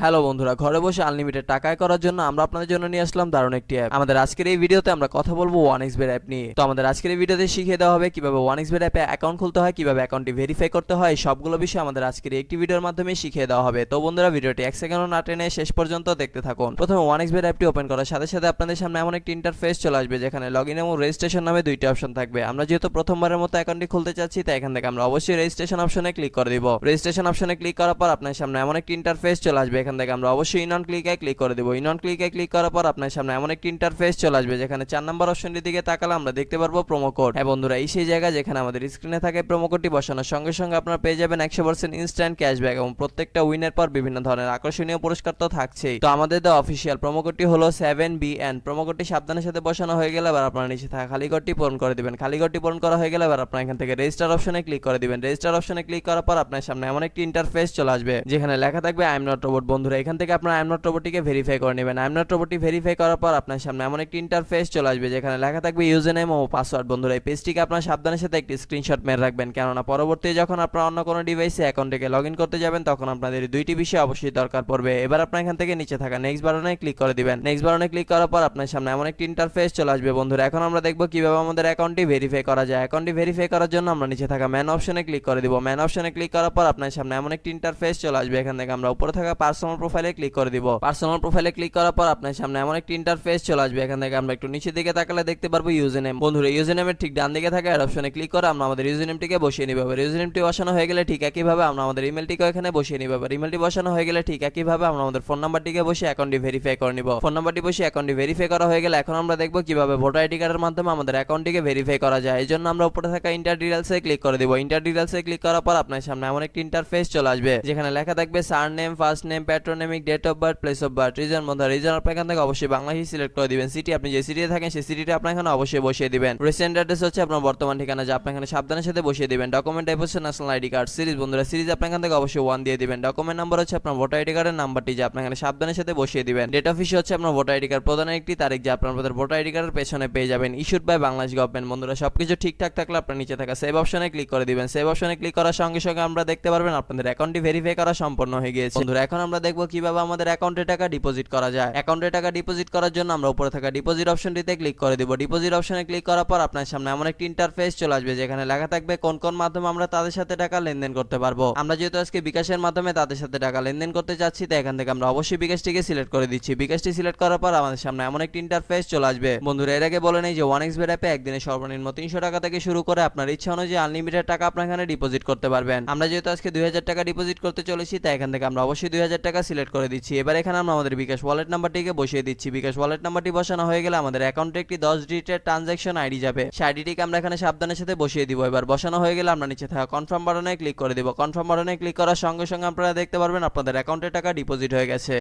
Hello বন্ধুরা, ঘরে বসে আনলিমিটেড টাকা আয় করার জন্য আমরা আপনাদের জন্য নিয়ে আসলাম দারুণ একটি অ্যাপ। আমাদের আজকের এই ভিডিওতে আমরা কথা বলবো ওয়ানএক্সবেট অ্যাপ নিয়ে। তো আমাদের আজকের এই ভিডিওতে শিখিয়ে দেওয়া হবে কিভাবে ওয়ানএক্সবেট অ্যাপে অ্যাকাউন্ট খুলতে হয়, কিভাবে অ্যাকাউন্টটি ভেরিফাই করতে হয়, সবগুলো বিষয় আমাদের আজকের এই একটি ভিডিওর মাধ্যমে শিখিয়ে দেওয়া হবে। তো বন্ধুরা, ভিডিওটি এক সেকেন্ডও না টেনে শেষ পর্যন্ত দেখতে থাকুন। প্রথমে ওয়ানএক্সবেট অ্যাপটি ওপেন করার সাথে সাথে আপনাদের সামনে এমন একটি ইন্টারফেস চলে আসবে যেখানে লগইন এবং রেজিস্ট্রেশন নামে দুইটি অপশন থাকবে। আমরা যেহেতু প্রথমবারের মতো অ্যাকাউন্টটি খুলতে চাচ্ছি, তাই এখান থেকে আমরা অবশ্যই রেজিস্ট্রেশন অপশনে ক্লিক করে দিব। রেজিস্ট্রেশন অপশনে ক্লিক করার পর আপনার সামনে এমন একটি ইন্টারফেস চলে আসবে। এখান থেকে আমরা অবশ্যই ইন অন ক্লিকে ক্লিক করে দেব। ইন অন ক্লিকে ক্লিক করার পর আপনার সামনে এমন একটি ইন্টারফেস চলে আসবে যেখানে 4 নম্বর অপশনটির দিকে তাকালে আমরা দেখতে পারবো প্রোমো কোড। হ্যাঁ বন্ধুরা, এই সেই জায়গা যেখানে আমাদের স্ক্রিনে থাকে প্রোমো কোডটি বসানোর সঙ্গে সঙ্গে আপনারা পেয়ে যাবেন 100% ইনস্ট্যান্ট ক্যাশব্যাক এবং প্রত্যেকটা উইনের পর বিভিন্ন ধরনের আকর্ষণীয় পুরস্কার তো থাকছেই। তো আমাদের দেওয়া অফিসিয়াল প্রোমো কোডটি হলো 7BN। প্রোমো কোডটি সাবধানের সাথে বসানো হয়ে গেলে এবার আপনারা নিচে থাকা খালি ঘরটি পূরণ করে দিবেন। খালি ঘরটি পূরণ করা হয়ে গেলে এবার আপনারা এখান থেকে রেজিস্টার অপশনে ক্লিক করে দিবেন। রেজিস্টার অপশনে ক্লিক করার পর আপনার সামনে এমন একটি ইন্টারফেস চলে আসবে যেখানে লেখা থাকবে আই এম নট রোবট। বন্ধুরা, এখান থেকে আপনারা আই এম নট রোবটটিকে ভেরিফাই করে নেবেন। আই এম নট রোবটটি ভেরিফাই করার পর আপনার সামনে এমন একটি ইন্টারফেস চলে আসবে যেখানে লেখা থাকবে ইউজার নেম ও পাসওয়ার্ড। বন্ধুরা, এই পেজটিকে আপনারা সাবধানের সাথে একটি স্ক্রিনশট মেরে রাখবেন, কেননা পরবর্তীতে যখন আপনারা অন্য কোনো ডিভাইসে অ্যাকাউন্টটিকে লগ ইন করতে যাবেন তখন আপনাদের এই দুইটি বিষয় অবশ্যই দরকার পড়বে। এবার আপনারা এখান থেকে নিচে থাকা নেক্সট বাটনে ক্লিক করে দিবেন। নেক্সট বাটনে ক্লিক করার পর আপনার সামনে এমন একটি ইন্টারফেস চলে আসবে। বন্ধুরা, এখন আমরা দেখব কিভাবে আমাদের অ্যাকাউন্টটি ভেরিফাই করা যায়। অ্যাকাউন্টটি ভেরিফাই করার জন্য আমরা নিচে থাকা ম্যান অপশনে ক্লিক করে দিব। ম্যান অপশনে ক্লিক করার পর আপনার সামনে এমন একটি ইন্টারফেস চলে আসবে। এখান থেকে আমরা উপরে থাকা পার্সোনাল প্রোফাইলে ক্লিক করে দিব। পার্সোনাল প্রোফাইলে ক্লিক করার পর আপনার সামনে এমন একটি ইন্টারফেস চলে আসবে। এখান থেকে আমরা একটু নিচের দিকে তাকালে দেখতে পারবো ইউজার নেম। বন্ধুরা, ইউজার নেমের ঠিক ডান দিকে থাকা এর অপশনে ক্লিক করে আমরা আমাদের ইউজার নেমটিকে বসিয়ে নিব। ইউজার নেমটি বসানো হয়ে গেলে ঠিক একইভাবে আমরা আমাদের ইমেলটিকে এখানে বসিয়ে নিব। ইমেলটি বসানো হয়ে গেলে ঠিক একইভাবে আমরা আমাদের ফোন নাম্বারটিকে বসে অ্যাকাউন্টটি ভেরিফাই করে নিব। ফোন নাম্বারটি বসে অ্যাকাউন্টটি ভেরিফাই করা হয়ে গেলে এখন আমরা দেখব কিভাবে ভোটার আইডি কার্ডের মাধ্যমে আমাদের অ্যাকাউন্টটিকে ভেরিফাই করা যায়। এই জন্য আমরা উপরে থাকা ইন্টার ডিটেইলসে ক্লিক করে দিব। ইন্টার ডিটেইলসে ক্লিক করার পর আপনার সামনে এমন একটি ইন্টারফেস চলে আসবে যেখানে লেখা থাকবে surname, first name, patronymic, date of birth, place of birth, reason. বন্ধুরা, রিজন আপনার এখান থেকে অবশ্যই বাংলাদেশি সিলেক্ট করে দিবেন। সিটি আপনি যে সিটিতে থাকেন সেই সিটিটা আপনার এখানে অবশ্যই বসিয়ে দিবেন। রিসেন্ট অ্যাড্রেস হচ্ছে আপনার বর্তমান ঠিকানা, যা আপনার এখানে সাবধানের সাথে বসিয়ে দিবেন। ডকুমেন্ট টাইপ হচ্ছে ন্যাশনাল আইডি কার্ড। সিরিজ, বন্ধুরা সিরিজ আপনার এখান থেকে অবশ্যই 1 দিয়ে দিবেন। ডকুমেন্ট নাম্বার হচ্ছে আপনার ভোটার আইডি কার্ডের নাম্বারটি, যা আপনার এখানে সাবধানের সাথে বসিয়ে দিবেন। ডেট অফ ইস্যু হচ্ছে আপনার ভোটার আইডি কার্ড প্রদানের একটি তারিখ, যা আপনার ভোটার আইডি কার্ডের পেছনে পেয়ে যাবেন। Issued by Bangladesh government. বন্ধুরা, সবকিছু ঠিকঠাক থাকলে আপনার নিচে থাকা সেভ অপশনে ক্লিক করে দিবেন। সেভ অপশনে ক্লিক করার সঙ্গে সঙ্গে আমরা দেখতে পারবেন আপনাদের অ্যাকাউন্টটি ভেরিফাই করা সম্পন্ন হয়ে গিয়েছে। বন্ধুরা, এখন আমরা দেখব কিভাবে আমাদের অ্যাকাউন্টে টাকা ডিপোজিট করা যায়। অ্যাকাউন্টে টাকা ডিপোজিট করার জন্য আমরা উপরে থাকা ডিপোজিট অপশনটিতে ক্লিক করে দিব। ডিপোজিট অপশনে ক্লিক করার পর আপনার সামনে এমন একটি ইন্টারফেস চলে আসবে যেখানে লেখা থাকবে কোন কোন মাধ্যমে আমরা তাদের সাথে টাকা লেনদেন করতে পারবো। আমরা যেহেতু আজকে বিকাশের মাধ্যমে তাদের সাথে টাকা লেনদেন করতে চাচ্ছি, তাই এখান থেকে আমরা অবশ্যই বিকাশটিকে সিলেক্ট করে দিচ্ছি। বিকাশটি সিলেক্ট করার পর আমাদের সামনে এমন একটি ইন্টারফেস চলে আসবে। বন্ধুরা, এর আগে বলে নেই যে ওয়ানএক্সবেট অ্যাপে একদিনে সর্বনিম্ন 300 টাকা থেকে শুরু করে আপনার ইচ্ছা অনুযায়ী আনলিমিটেড টাকা আপনার এখানে ডিপোজিট করতে পারবেন। আমরা যেহেতু আজকে 2000 টাকা ডিপোজিট করতে চলেছি, তাই এখান থেকে আমরা অবশ্যই 2000 টাকা সিলেক্ট করে দিচ্ছি। এবার এখানে আমরা আমাদের বিকাশ ওয়ালেট নাম্বারটিকে বসিয়ে দিচ্ছি। বিকাশ ওয়ালেট নাম্বারটি বসানো হয়ে গেলে আমাদের অ্যাকাউন্টে একটি 10 ডিজিটের ট্রানজাকশন আইডি যাবে। সেই আইডিটিকে আমরা এখানে সাবধানের সাথে বসিয়ে দিব। এবার বসানো হয়ে গেলে আমরা নিচে থাকা কনফার্ম বাটনে ক্লিক করে দিব। কনফার্ম বাটনে ক্লিক করার সঙ্গে সঙ্গে আপনারা দেখতে পারবেন আপনাদের অ্যাকাউন্টে টাকা ডিপোজিট হয়ে গেছে।